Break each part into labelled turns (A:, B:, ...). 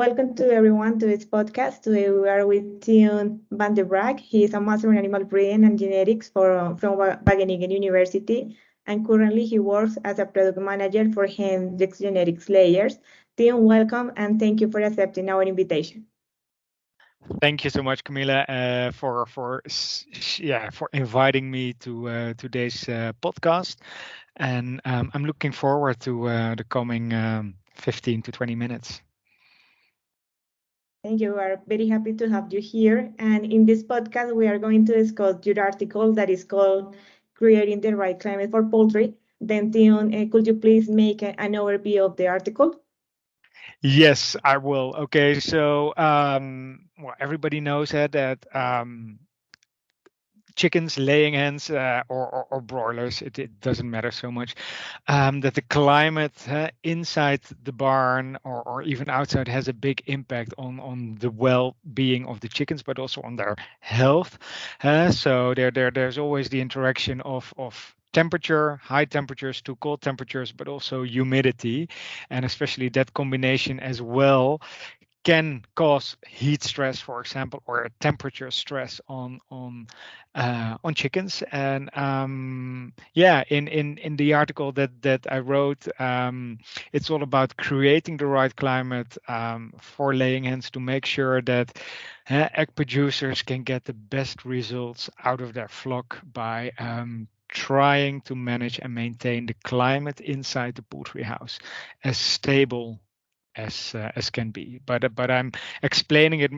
A: Welcome to everyone to this podcast. Today we are with Teun van de Braak. He is a master in animal breeding and genetics from Wageningen University, and currently he works as a product manager for Hendrix Genetics Layers. Teun, welcome and thank you for accepting our invitation.
B: Thank you so much, Camila, for inviting me to today's podcast, and I'm looking forward to the coming 15 to 20 minutes.
A: Thank you. We are very happy to have you here. And in this podcast, we are going to discuss your article that is called "Creating the Right Climate for Poultry." Then, Teun, could you please make an overview of the article?
B: Yes, I will. Okay, so well, everybody knows that chickens, laying hens, or broilers, it doesn't matter so much, that the climate inside the barn or even outside has a big impact on the well-being of the chickens, but also on their health. So there's always the interaction of temperature, high temperatures to cold temperatures, but also humidity, and especially that combination as well can cause heat stress, for example, or a temperature stress on chickens. And yeah, in the article that I wrote, it's all about creating the right climate for laying hens to make sure that egg producers can get the best results out of their flock by trying to manage and maintain the climate inside the poultry house as stable as can be, but I'm explaining it,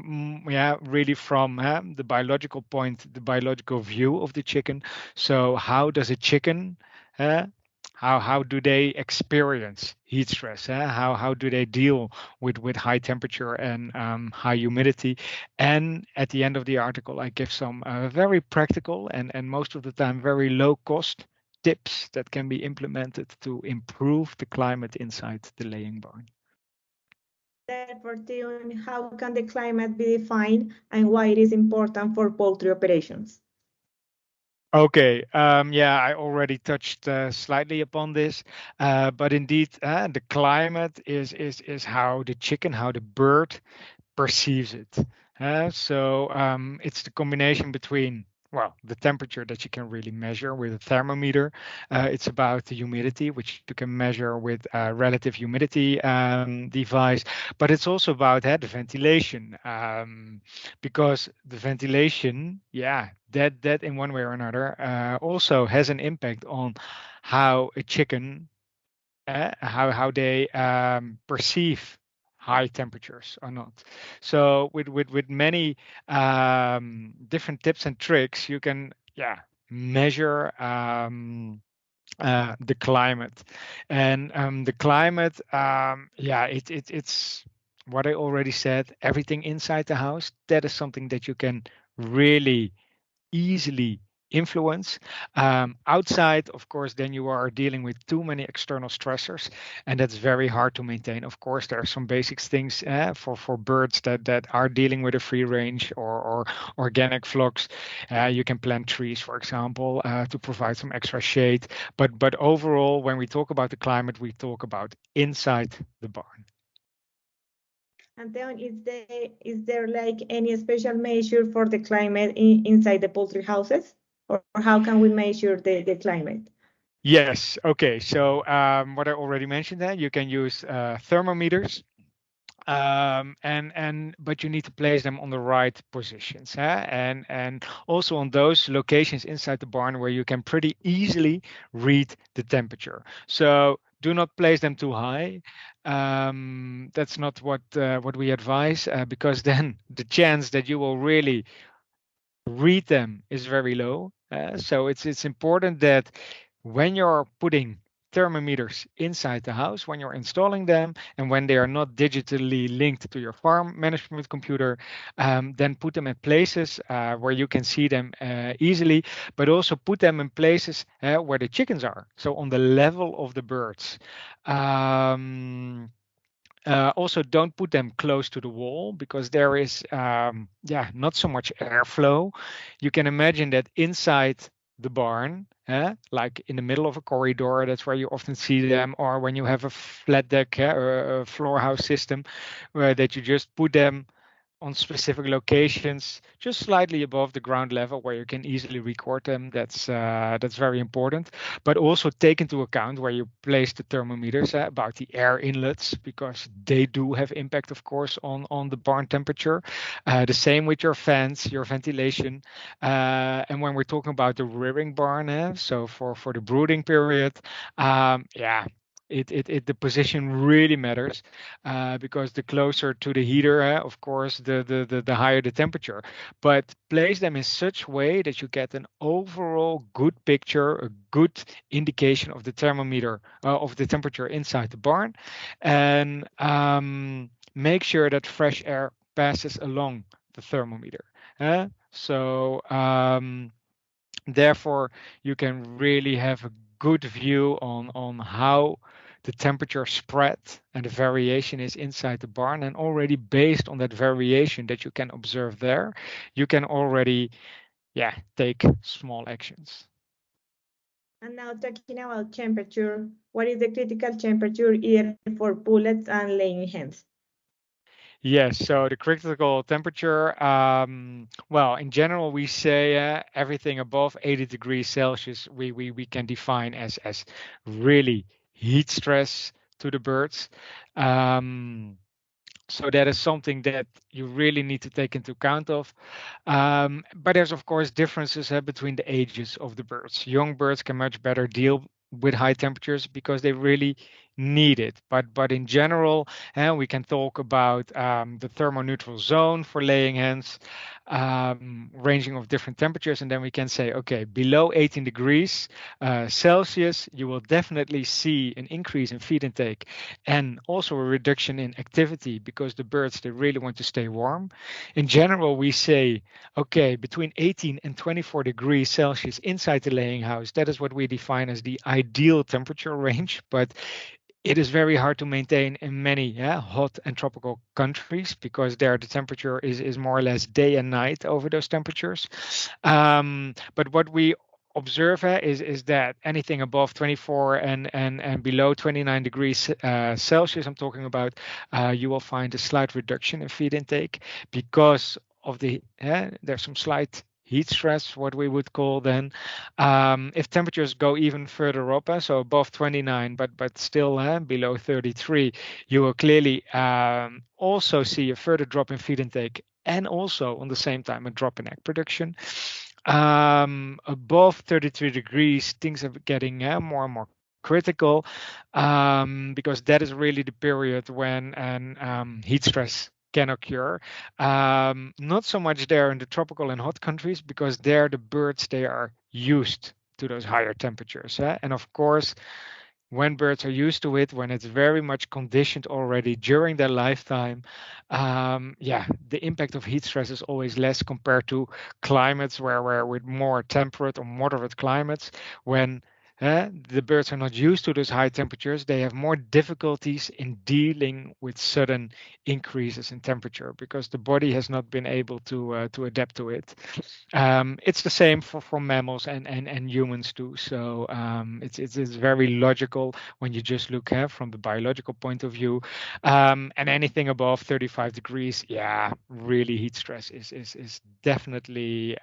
B: yeah, really from the biological point, the biological view of the chicken. So how does a chicken, uh, how do they experience heat stress? How do they deal with high temperature and high humidity? And at the end of the article, I give some very practical and most of the time very low cost tips that can be implemented to improve the climate inside the laying barn.
A: Therefore, Teun, how can the climate be defined and why it is important for poultry operations?
B: Okay, yeah, I already touched slightly upon this, but indeed, the climate is how the chicken, how the bird perceives it. So it's the combination between, well, the temperature that you can really measure with a thermometer. It's about the humidity, which you can measure with a relative humidity device, but it's also about the ventilation, because the ventilation, yeah, that in one way or another also has an impact on how a chicken, how they perceive high temperatures or not. So with many different tips and tricks, you can, yeah, measure the climate. And the climate, yeah, it's what I already said. Everything inside the house, that is something that you can really easily influence. Outside, of course, then you are dealing with too many external stressors, and that's very hard to maintain. Of course, there are some basic things for birds that are dealing with a free range or organic flocks. You can plant trees, for example, to provide some extra shade. But overall, when we talk about the climate, we talk about inside the barn.
A: And then, is there like any special measure for the climate inside the poultry houses? Or how can we measure the climate?
B: Yes. Okay. So what I already mentioned, that you can use thermometers, and but you need to place them on the right positions, and also on those locations inside the barn where you can pretty easily read the temperature. So do not place them too high. That's not what we advise, because then the chance that you will really read them is very low. So it's important that when you're putting thermometers inside the house, when you're installing them, and when they are not digitally linked to your farm management computer, then put them in places where you can see them easily, but also put them in places where the chickens are, so on the level of the birds. Also, don't put them close to the wall because there is, yeah, not so much airflow. You can imagine that inside the barn, like in the middle of a corridor. That's where you often see them, or when you have a flat deck or a floor house system, where that you just put them on specific locations, just slightly above the ground level, where you can easily record them. That's very important. But also take into account where you place the thermometers, about the air inlets, because they do have impact, of course, on the barn temperature. The same with your fans, your ventilation, and when we're talking about the rearing barn, so for the brooding period, yeah. The position really matters, because the closer to the heater, of course, the higher the temperature. But place them in such way that you get an overall good picture, a good indication of the thermometer, of the temperature inside the barn, and make sure that fresh air passes along the thermometer. Therefore, you can really have a good view on how the temperature spread and the variation is inside the barn. And already based on that variation that you can observe there, you can already, yeah, take small actions.
A: And now talking about temperature, what is the critical temperature either for pullets and laying hens?
B: Yes, so the critical temperature, well, in general, we say everything above 80 degrees Celsius, we can define as really heat stress to the birds. Um, so that is something that you really need to take into account of. But there's of course differences between the ages of the birds. Young birds can much better deal with high temperatures because they really need it. But in general, we can talk about the thermoneutral zone for laying hens, ranging of different temperatures, and then we can say, okay, below 18 degrees Celsius, you will definitely see an increase in feed intake and also a reduction in activity because the birds they really want to stay warm. In general, we say, okay, between 18 and 24 degrees Celsius inside the laying house, that is what we define as the ideal temperature range. But it is very hard to maintain in many hot and tropical countries because there the temperature is more or less day and night over those temperatures. But what we observe is that anything above 24 and below 29 degrees Celsius, I'm talking about, you will find a slight reduction in feed intake because of there's some slight heat stress, what we would call then. If temperatures go even further up, so above 29, but still below 33, you will clearly also see a further drop in feed intake and also on the same time a drop in egg production. Above 33 degrees, things are getting more and more critical because that is really the period when heat stress can occur. Not so much there in the tropical and hot countries because there the birds they are used to those higher temperatures. And of course, when birds are used to it, when it's very much conditioned already during their lifetime, the impact of heat stress is always less compared to climates where with more temperate or moderate climates, when the birds are not used to those high temperatures, they have more difficulties in dealing with sudden increases in temperature because the body has not been able to adapt to it. It's the same for mammals and humans too. So it's very logical when you just look from the biological point of view. And anything above 35 degrees, yeah, really heat stress is definitely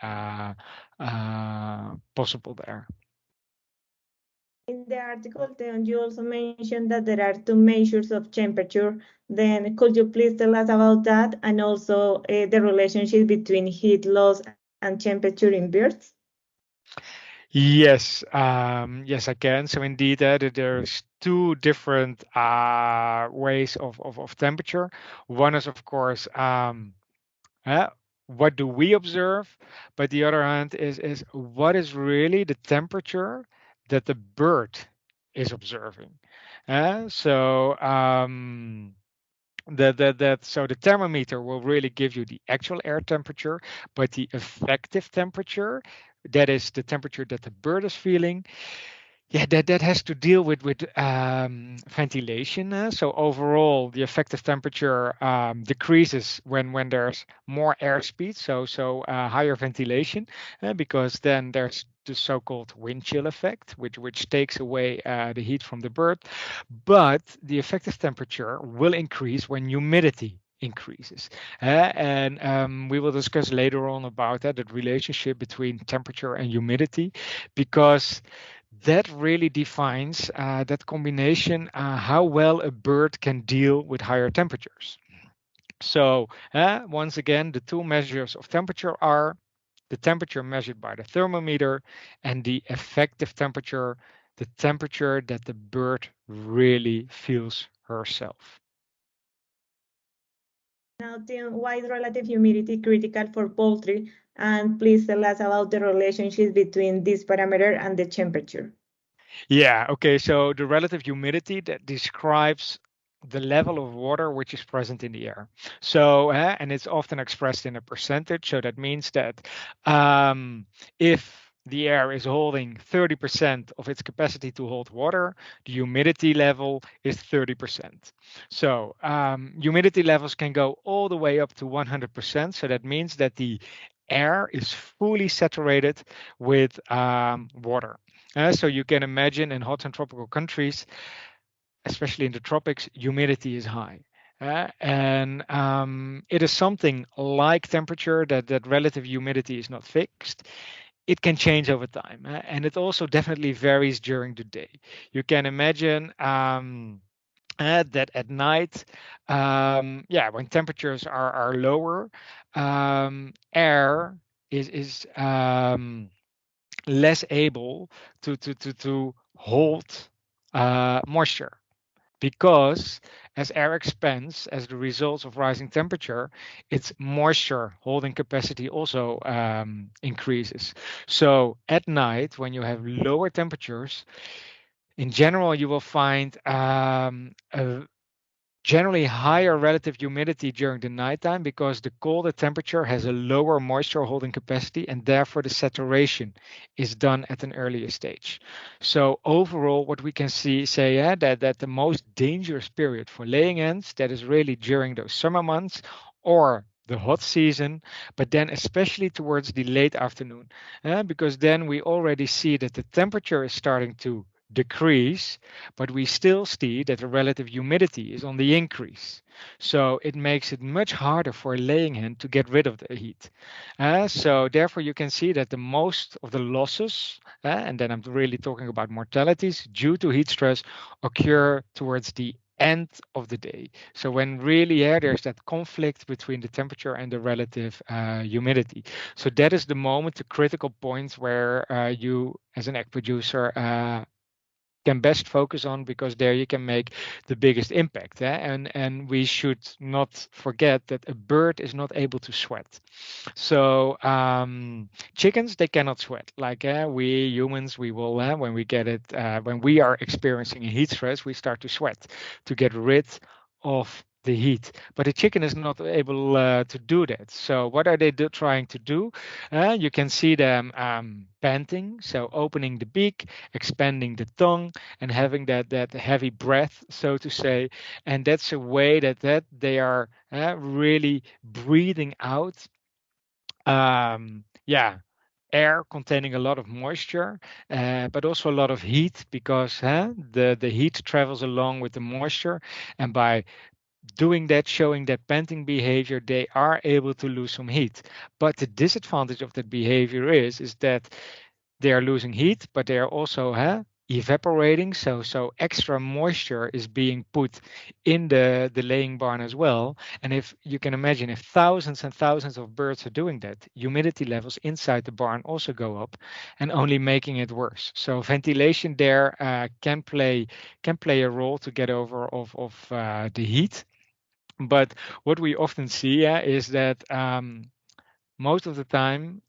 B: possible there.
A: In the article, then you also mentioned that there are two measures of temperature. Then could you please tell us about that and also the relationship between heat loss and temperature in birds?
B: Yes, yes, I can. So indeed, there's two different ways of temperature. One is, of course, uh, what do we observe? But the other hand is what is really the temperature that the bird is observing. So the thermometer will really give you the actual air temperature, but the effective temperature, that is the temperature that the bird is feeling, yeah, that has to deal with ventilation. So overall, the effective temperature decreases when there's more airspeed, so higher ventilation, because then there's the so-called wind chill effect, which takes away the heat from the bird. But the effective temperature will increase when humidity increases. And we will discuss later on about that, the relationship between temperature and humidity, because that really defines that combination, how well a bird can deal with higher temperatures. So, once again, the two measures of temperature are the temperature measured by the thermometer and the effective temperature, the temperature that the bird really feels herself.
A: Now, Tim, why is relative humidity critical for poultry? And please tell us about the relationship between this parameter and the temperature.
B: Yeah, okay. So the relative humidity that describes the level of water which is present in the air. So, and it's often expressed in a percentage. So that means that if the air is holding 30% of its capacity to hold water, the humidity level is 30%. So humidity levels can go all the way up to 100%. So that means that the air is fully saturated with water. So you can imagine in hot and tropical countries, especially in the tropics, humidity is high. And it is something like temperature, that relative humidity is not fixed. It can change over time, and it also definitely varies during the day. You can imagine that at night, yeah, when temperatures are lower, air is less able to hold moisture, because as air expands as the result of rising temperature, its moisture holding capacity also increases. So at night, when you have lower temperatures, in general, you will find a generally higher relative humidity during the nighttime, because the colder temperature has a lower moisture holding capacity, and therefore the saturation is done at an earlier stage. So overall, what we can say, that the most dangerous period for laying hens, that is really during those summer months or the hot season, but then especially towards the late afternoon, because then we already see that the temperature is starting to decrease, but we still see that the relative humidity is on the increase. So it makes it much harder for a laying hen to get rid of the heat. So therefore, you can see that the most of the losses, and then I'm really talking about mortalities due to heat stress, occur towards the end of the day. So when really, there's that conflict between the temperature and the relative humidity. So that is the moment, the critical point where you, as an egg producer, can best focus on, because there you can make the biggest impact. And we should not forget that a bird is not able to sweat. So chickens, they cannot sweat. Like we humans, we will when we get it, when we are experiencing a heat stress, we start to sweat to get rid of the heat. But the chicken is not able to do that. So what are they trying to do? You can see them panting, so opening the beak, expanding the tongue, and having that heavy breath, so to say. And that's a way that they are really breathing out. Yeah, air containing a lot of moisture, but also a lot of heat, because the heat travels along with the moisture, and by doing that, showing that panting behavior, they are able to lose some heat. But the disadvantage of that behavior is that they are losing heat, but they are also evaporating. So extra moisture is being put in the laying barn as well. And if you can imagine, if thousands and thousands of birds are doing that, humidity levels inside the barn also go up, and only making it worse. So ventilation there can play a role to get over of the heat. But what we often see, is that most of the time,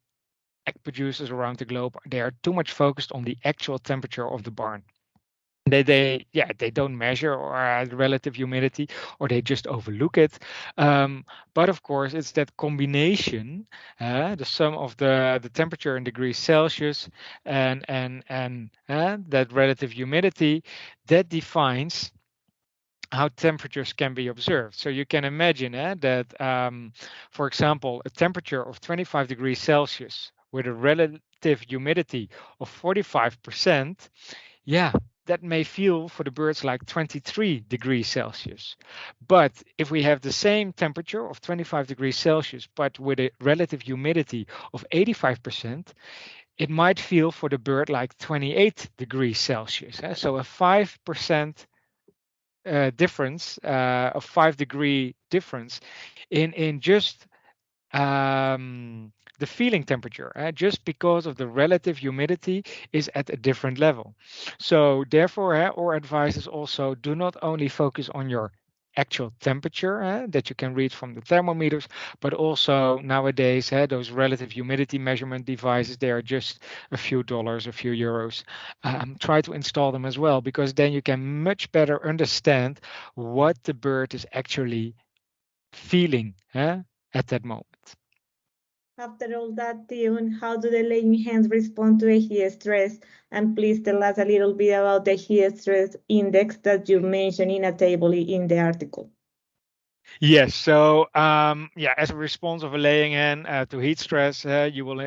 B: egg producers around the globe, they are too much focused on the actual temperature of the barn. They don't measure the relative humidity, or they just overlook it. But of course, it's that combination, the sum of the temperature in degrees Celsius and that relative humidity, that defines how temperatures can be observed. So you can imagine that, for example, a temperature of 25 degrees Celsius with a relative humidity of 45%, yeah, that may feel for the birds like 23 degrees Celsius. But if we have the same temperature of 25 degrees Celsius, but with a relative humidity of 85%, it might feel for the bird like 28 degrees Celsius. So a 5% difference, a 5-degree difference in just the feeling temperature, just because of the relative humidity is at a different level. So therefore, our advice is also do not only focus on your actual temperature that you can read from the thermometers, but also nowadays those relative humidity measurement devices, they are just a few dollars, a few euros. Try to install them as well, because then you can much better understand what the bird is actually feeling at that moment.
A: After all that, Teun, how do the laying hens respond to a heat stress? And please tell us a little bit about the heat stress index that you mentioned in a table in the article.
B: Yes. So, yeah, as a response of a laying hen to heat stress, you will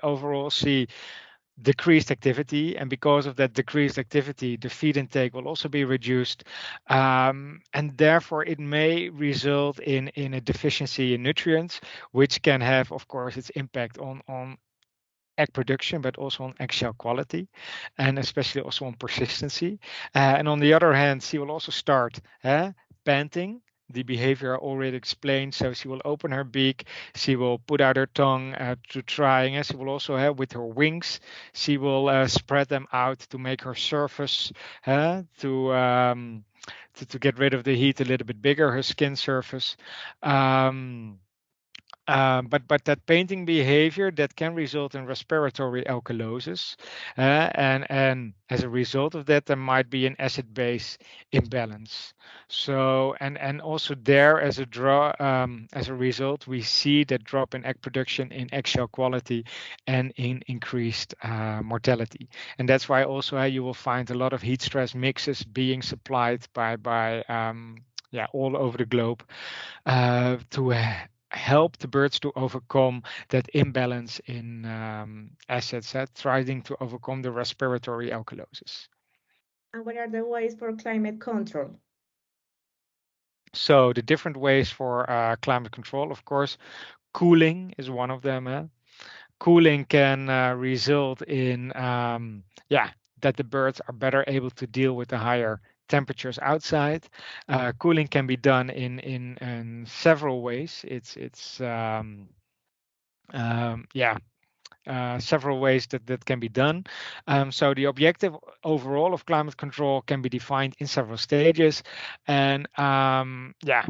B: overall see decreased activity, and because of that decreased activity, the feed intake will also be reduced, and therefore it may result in a deficiency in nutrients, which can have, of course, its impact on egg production, but also on eggshell quality, and especially also on persistency. And on the other hand, she will also start panting. The behavior I already explained. So she will open her beak, she will put out her tongue to try, and she will also have with her wings, she will spread them out to make her surface to get rid of the heat a little bit bigger, her skin surface. Um, but that painting behavior that can result in respiratory alkalosis, and as a result of that, there might be an acid-base imbalance. So and also there as a result, we see that drop in egg production, in eggshell quality, and in increased mortality. And that's why also you will find a lot of heat stress mixes being supplied by yeah, all over the globe to help the birds to overcome that imbalance in acids, trying to overcome the respiratory alkalosis.
A: And what are the ways for climate control?
B: So the different ways for climate control, of course, cooling is one of them. Cooling can result in yeah, that the birds are better able to deal with the higher temperatures outside. Cooling can be done in several ways. Yeah, several ways that can be done. So the objective overall of climate control can be defined in several stages, and yeah,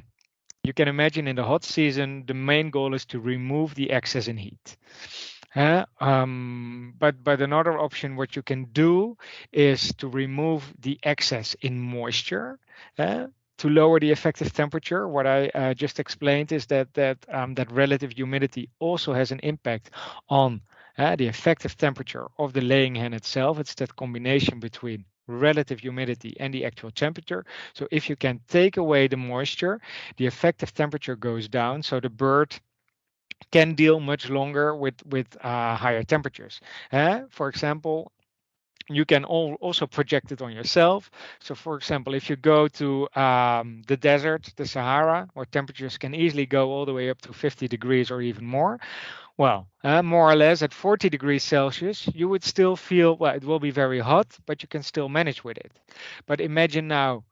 B: you can imagine in the hot season, the main goal is to remove the excess in heat. But another option, what you can do is to remove the excess in moisture. Uh, to lower the effective temperature, what I just explained is that relative humidity also has an impact on the effective temperature of the laying hen itself. It's that combination between relative humidity and the actual temperature. So if you can take away the moisture, the effective temperature goes down, so the bird can deal much longer with higher temperatures. For example, you can also project it on yourself. So, for example, if you go to the desert, the Sahara, where temperatures can easily go all the way up to 50 degrees or even more, well, more or less at 40 degrees Celsius, you would still feel, well, it will be very hot, but you can still manage with it. But imagine now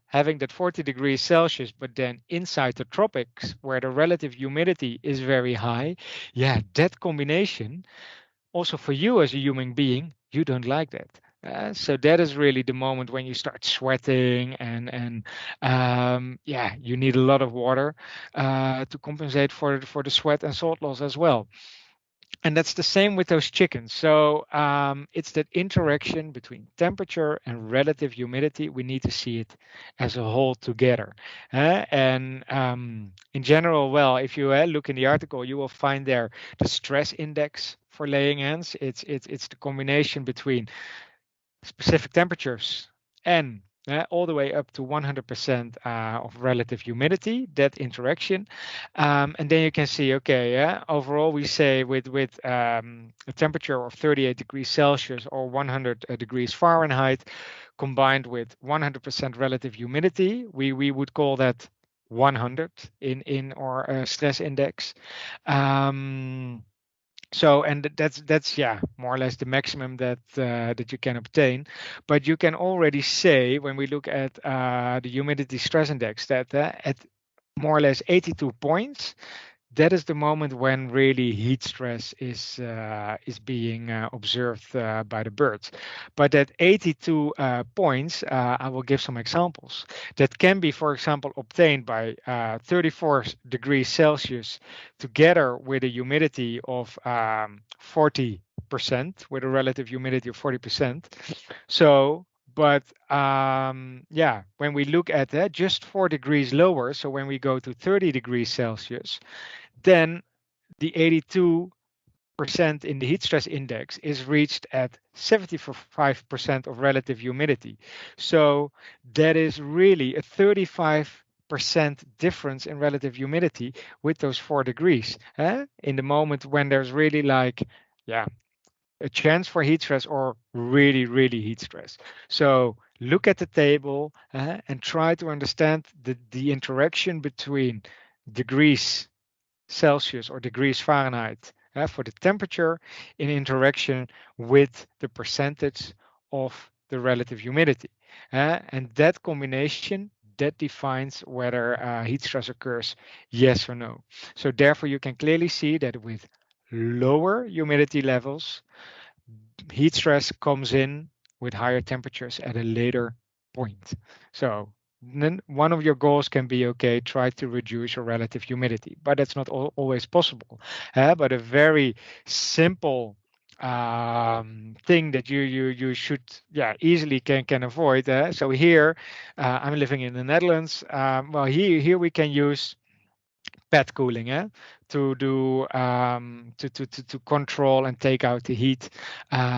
B: having that 40 degrees Celsius, but then inside the tropics, where the relative humidity is very high, yeah, that combination, also for you as a human being, you don't like that. So that is really the moment when you start sweating and yeah, you need a lot of water to compensate for the sweat and salt loss as well. And that's the same with those chickens. So it's that interaction between temperature and relative humidity. We need to see it as a whole together. And in general, well, if you look in the article, you will find there the stress index for laying hens. It's the combination between specific temperatures and all the way up to 100% of relative humidity, that interaction. And then you can see, okay, yeah, overall we say with a temperature of 38 degrees Celsius or 100 degrees Fahrenheit combined with 100% relative humidity, we would call that 100 in our stress index. Um, so, and that's yeah, more or less the maximum that you can obtain. But you can already say when we look at the humidity stress index that at more or less 82 points, that is the moment when really heat stress is being observed by the birds. But at 82 points, I will give some examples that can be, for example, obtained by 34 degrees Celsius together with a humidity of 40%, with a relative humidity of 40%. So but yeah, when we look at that, just 4 degrees lower, so when we go to 30 degrees Celsius, then the 82% in the heat stress index is reached at 75% of relative humidity. So that is really a 35% difference in relative humidity with those 4 degrees. In the moment when there's really like, yeah, a chance for heat stress or really, really heat stress. So look at the table and try to understand the interaction between degrees Celsius or degrees Fahrenheit for the temperature in interaction with the percentage of the relative humidity. And that combination that defines whether heat stress occurs, yes or no. So therefore you can clearly see that with lower humidity levels, heat stress comes in with higher temperatures at a later point. So then one of your goals can be, okay, try to reduce your relative humidity, but that's not always possible. But a very simple thing that you should easily can avoid. So here I'm living in the Netherlands. Well, here we can use pet cooling, to do to control and take out the heat,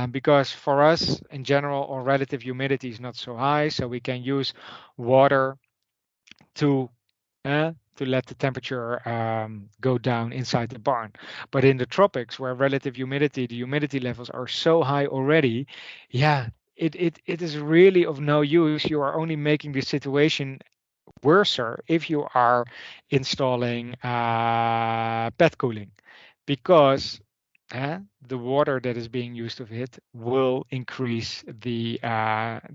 B: because for us in general our relative humidity is not so high, so we can use water to to let the temperature go down inside the barn. But in the tropics, where relative humidity, the humidity levels are so high already, yeah, it is really of no use. You are only making the situation worse if you are installing pet cooling, because the water that is being used of it will increase the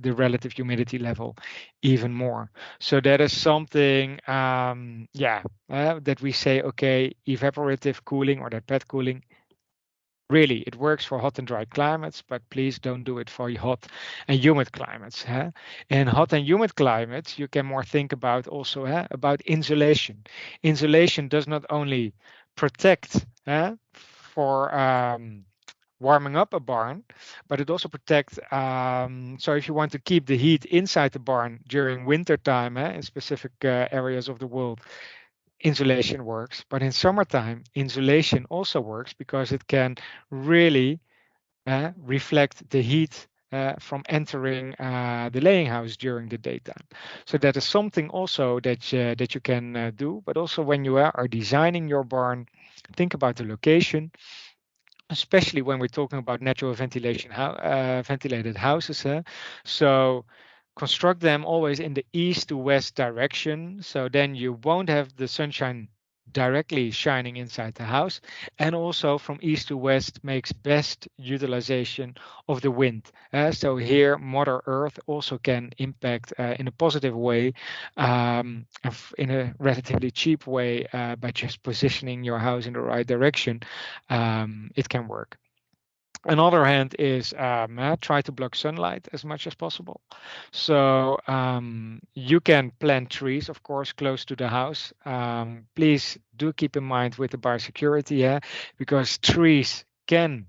B: relative humidity level even more. So that is something, that we say, okay, evaporative cooling or that pet cooling. Really, it works for hot and dry climates, but please don't do it for hot and humid climates. In hot and humid climates, you can more think about also about insulation. Insulation does not only protect for warming up a barn, but it also protects. So if you want to keep the heat inside the barn during winter time in specific areas of the world, insulation works. But in summertime, insulation also works because it can really reflect the heat from entering the laying house during the daytime. So that is something also that you can do. But also when you are designing your barn, think about the location, especially when we're talking about natural ventilation, ventilated houses. So construct them always in the east to west direction. So then you won't have the sunshine directly shining inside the house. And also from east to west makes best utilization of the wind. So here, Mother Earth also can impact in a positive way, in a relatively cheap way, by just positioning your house in the right direction. It can work. Another hand is try to block sunlight as much as possible. So you can plant trees, of course, close to the house. Please do keep in mind with the biosecurity, because trees can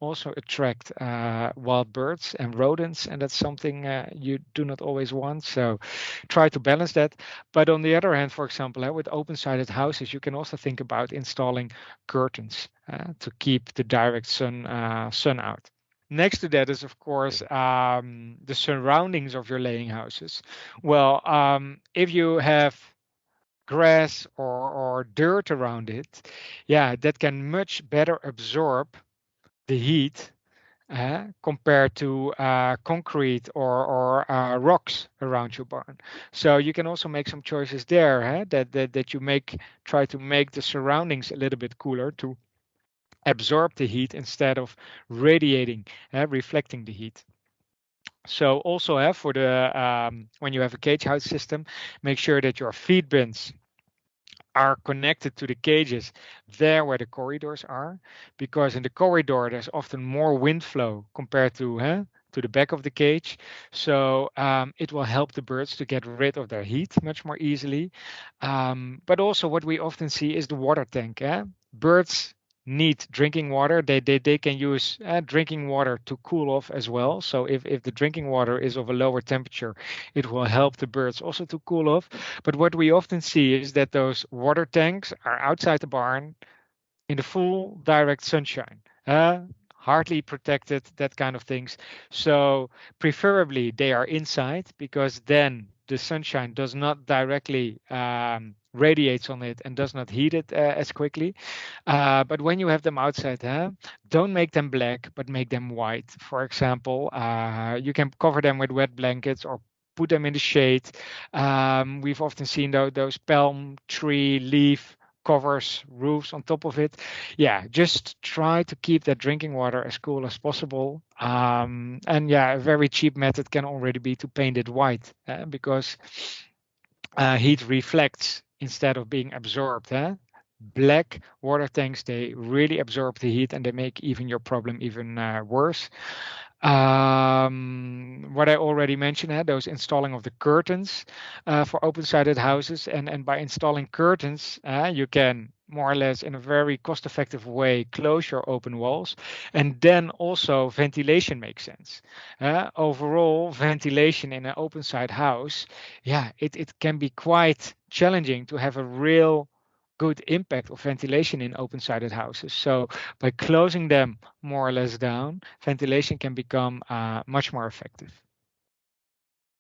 B: also attract wild birds and rodents, and that's something you do not always want. So try to balance that. But on the other hand, for example, with open-sided houses, you can also think about installing curtains to keep the direct sun out. Next to that is, of course, the surroundings of your laying houses. Well, if you have grass or dirt around it, yeah, that can much better absorb the heat compared to concrete or rocks around your barn. So you can also make some choices there that you try to make the surroundings a little bit cooler to absorb the heat instead of radiating, reflecting the heat. So also for the when you have a cage house system, make sure that your feed bins are connected to the cages there where the corridors are, because in the corridor there's often more wind flow compared to the back of the cage. So it will help the birds to get rid of their heat much more easily. But also what we often see is the water tank. Birds need drinking water. They can use drinking water to cool off as well. So if the drinking water is of a lower temperature, it will help the birds also to cool off. But what we often see is that those water tanks are outside the barn in the full direct sunshine, hardly protected, that kind of things. So preferably they are inside, because then the sunshine does not directly radiates on it and does not heat it as quickly. But when you have them outside, don't make them black, but make them white. For example, you can cover them with wet blankets or put them in the shade. We've often seen those palm tree leaf covers, roofs on top of it. Yeah, just try to keep that drinking water as cool as possible. And yeah, a very cheap method can already be to paint it white, because heat reflects instead of being absorbed. Black water tanks, they really absorb the heat and they make even your problem even worse. What I already mentioned, those installing of the curtains for open-sided houses, and by installing curtains, you can more or less in a very cost-effective way close your open walls, and then also ventilation makes sense. Overall, ventilation in an open-side house, yeah, it can be quite challenging to have a real good impact of ventilation in open-sided houses. So by closing them more or less down, ventilation can become much more effective.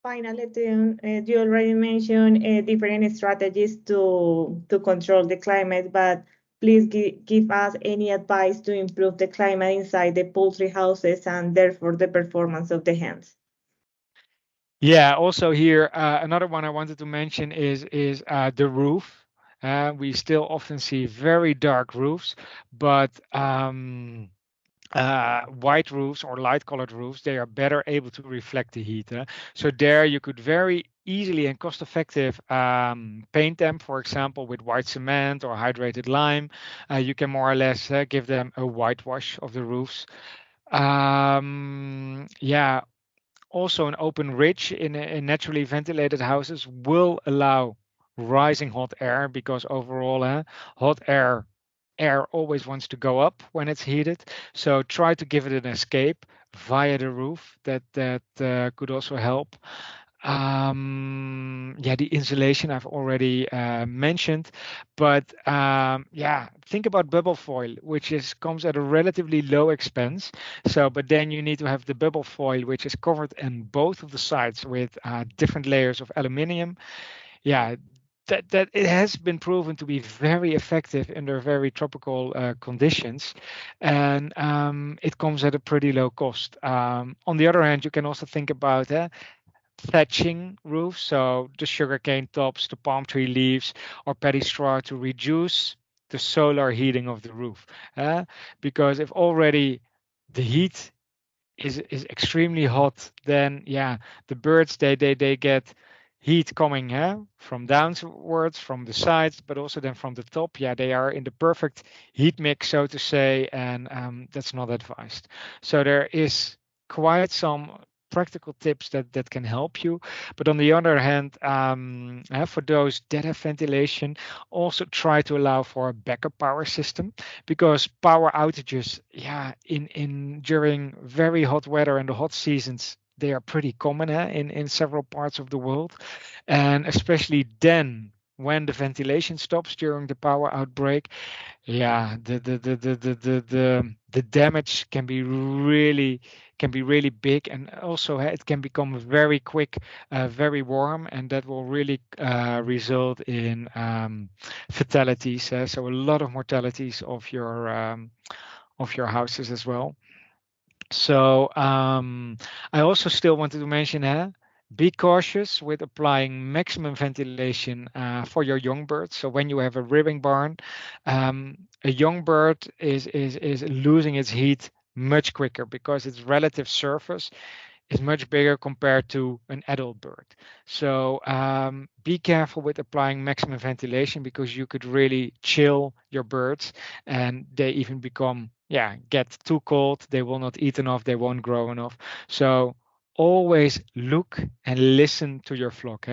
A: Finally, Teun, you already mentioned different strategies to control the climate, but please give us any advice to improve the climate inside the poultry houses and therefore the performance of the hens.
B: Yeah, also here, another one I wanted to mention is the roof. We still often see very dark roofs, but white roofs or light colored roofs, they are better able to reflect the heat. So there you could very easily and cost effective paint them, for example, with white cement or hydrated lime. You can more or less give them a whitewash of the roofs. Yeah, also an open ridge in naturally ventilated houses will allow rising hot air, because overall hot air always wants to go up when it's heated. So try to give it an escape via the roof. That could also help. Yeah, the insulation I've already mentioned, but yeah, think about bubble foil, which is comes at a relatively low expense. So, but then you need to have the bubble foil, which is covered in both of the sides with different layers of aluminium. Yeah, that it has been proven to be very effective under very tropical conditions, and it comes at a pretty low cost. On the other hand, you can also think about thatching roofs, so the sugarcane tops, the palm tree leaves, or paddy straw to reduce the solar heating of the roof. Because if already the heat is extremely hot, then yeah, the birds they get heat coming from downwards, from the sides, but also then from the top. Yeah, they are in the perfect heat mix, so to say, and that's not advised. So there is quite some practical tips that can help you, but on the other hand, for those that have ventilation, also try to allow for a backup power system, because power outages, yeah, in during very hot weather and the hot seasons, they are pretty common in several parts of the world, and especially then when the ventilation stops during the power outbreak, yeah, the damage can be really can be really big, and also it can become very quick, very warm, and that will really result in fatalities. So a lot of mortalities of your houses as well. So I also still wanted to mention, be cautious with applying maximum ventilation for your young birds. So when you have a ribbing barn, a young bird is losing its heat much quicker because its relative surface is much bigger compared to an adult bird. So be careful with applying maximum ventilation because you could really chill your birds and they even become, yeah, get too cold. They will not eat enough. They won't grow enough. So always look and listen to your flock.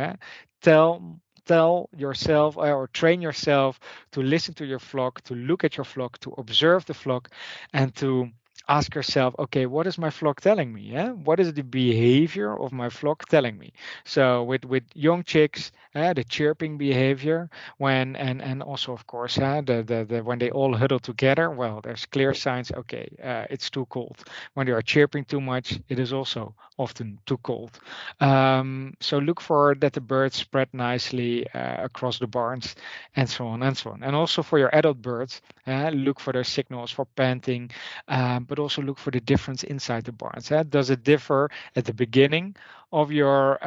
B: Tell yourself or train yourself to listen to your flock, to look at your flock, to observe the flock, and to ask yourself, okay, what is my flock telling me? Yeah, what is the behavior of my flock telling me? So with young chicks, the chirping behavior when and also of course the when they all huddle together, well, there's clear signs. Okay, it's too cold. When they are chirping too much, it is also often too cold. So look for that the birds spread nicely across the barns, and so on and so on. And also for your adult birds, look for their signals for panting, but also look for the difference inside the barns. Does it differ at the beginning of your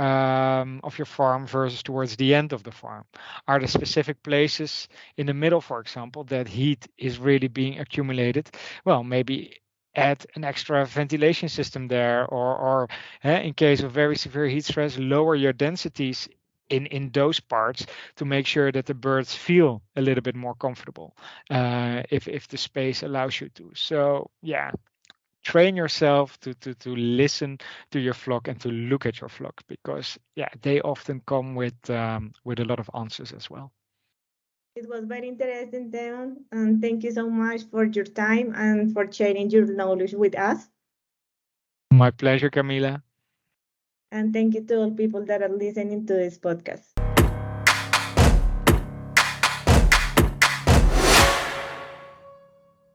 B: farm versus towards the end of the farm? Are there specific places in the middle, for example, that heat is really being accumulated? Well, maybe add an extra ventilation system there, or in case of very severe heat stress, lower your densities in those parts to make sure that the birds feel a little bit more comfortable if the space allows you to. So yeah, train yourself to listen to your flock and to look at your flock because yeah, they often come with a lot of answers as well.
A: It was very interesting, Teun, and thank you so much for your time and for sharing your knowledge with us.
B: My pleasure, Camila.
A: And thank you to all people that are listening to this podcast.